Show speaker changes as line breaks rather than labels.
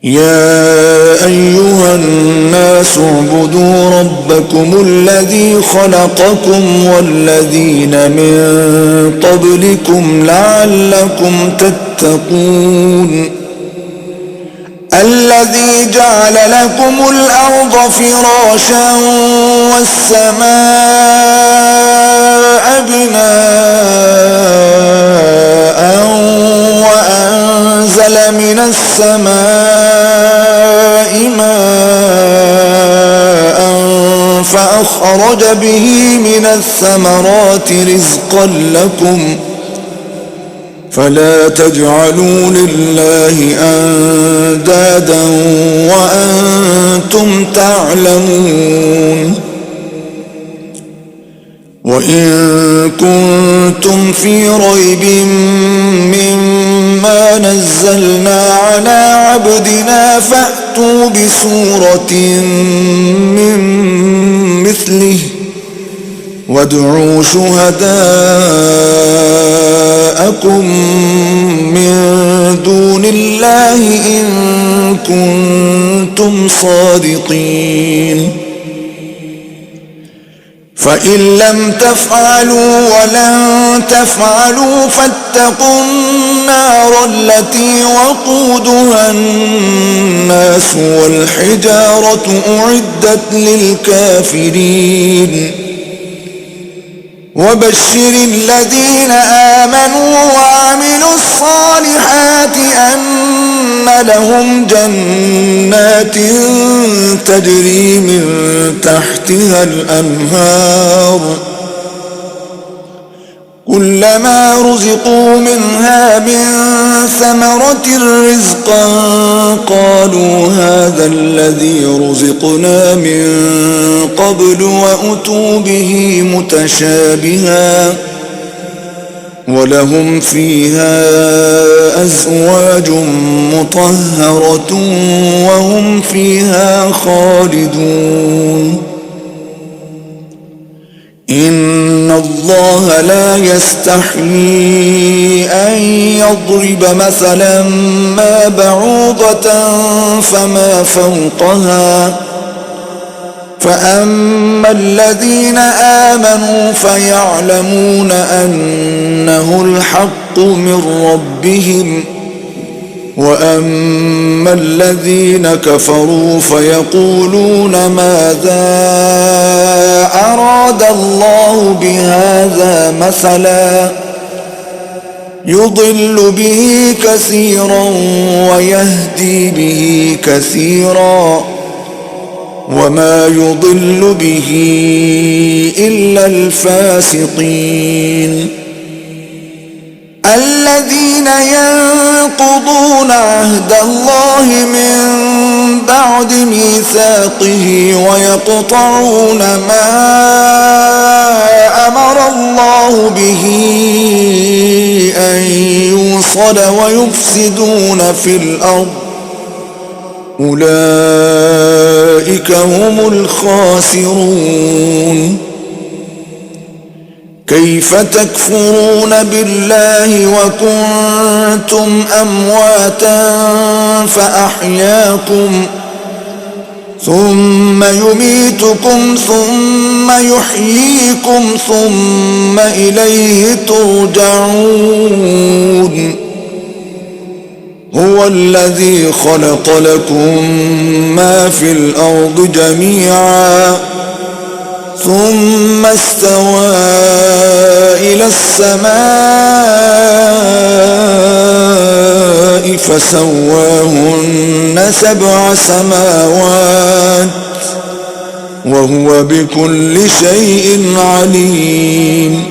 يا أيها الناس اعبدوا ربكم الذي خلقكم والذين من قبلكم لعلكم تتقون الذي جعل لكم الأرض فراشا والسماء بناء وأنزل من السماء ماء فأخرج به من الثمرات رزقا لكم فلا تجعلوا لله أندادا وأنتم تعلمون وإن كنتم في ريب مما نزلنا على عبدنا فأتوا بسورة من مثله وادعوا شهداءكم من دون الله إن كنتم صادقين فإن لم تفعلوا ولن تفعلوا فاتقوا النار التي وقودها الناس والحجارة أعدت للكافرين وبشر الذين آمنوا وعملوا الصالحات أن لهم جنات تجري من تحتها الأنهار كلما رزقوا منها من ثمرة رزقا قالوا هذا الذي رزقنا من قبل وأتوا به متشابها ولهم فيها أزواج مطهرة وهم فيها خالدون إن الله لا يستحيي أن يضرب مثلا ما بعوضة فما فوقها فأما الذين آمنوا فيعلمون أنه الحق من ربهم وأما الذين كفروا فيقولون ماذا أراد الله بهذا مثلا يضل به كثيرا ويهدي به كثيرا وما يضل به إلا الفاسقين الذين ينقضون عهد الله من بعد ميثاقه ويقطعون ما أمر الله به أن يوصل ويفسدون في الأرض أولئك هم الخاسرون كيف تكفرون بالله وكنتم أمواتا فأحياكم ثم يميتكم ثم يحييكم ثم إليه ترجعون هو الذي خلق لكم ما في الأرض جميعا ثم استوى إلى السماء فسواهن 7 سماوات وهو بكل شيء عليم